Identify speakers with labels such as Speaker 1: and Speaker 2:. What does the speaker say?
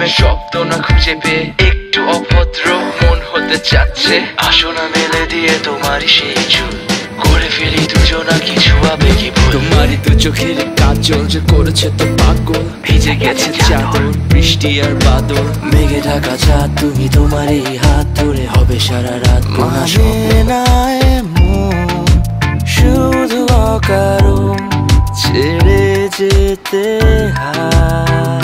Speaker 1: প্রেমের শব্দ না খুঁজে পেয়ে একটু অভদ্র মন হতে চাচ্ছে। আসো না মেলে দিয়ে তোমারই সেই চুল, করে ফেলি দুজনা কিছু আবেগী ভুল। তোমারই দু চোখের কাজল যে করেছে তো পাগল, ভিজে গেছে চাদর বৃষ্টি আর বাদল। মেঘে ঢাকা চাঁদ তুমি তোমারই হাত ধরে হবে সারা রাত। মানে না এমন শুধু অকারণ ছেড়ে যেতে হয়।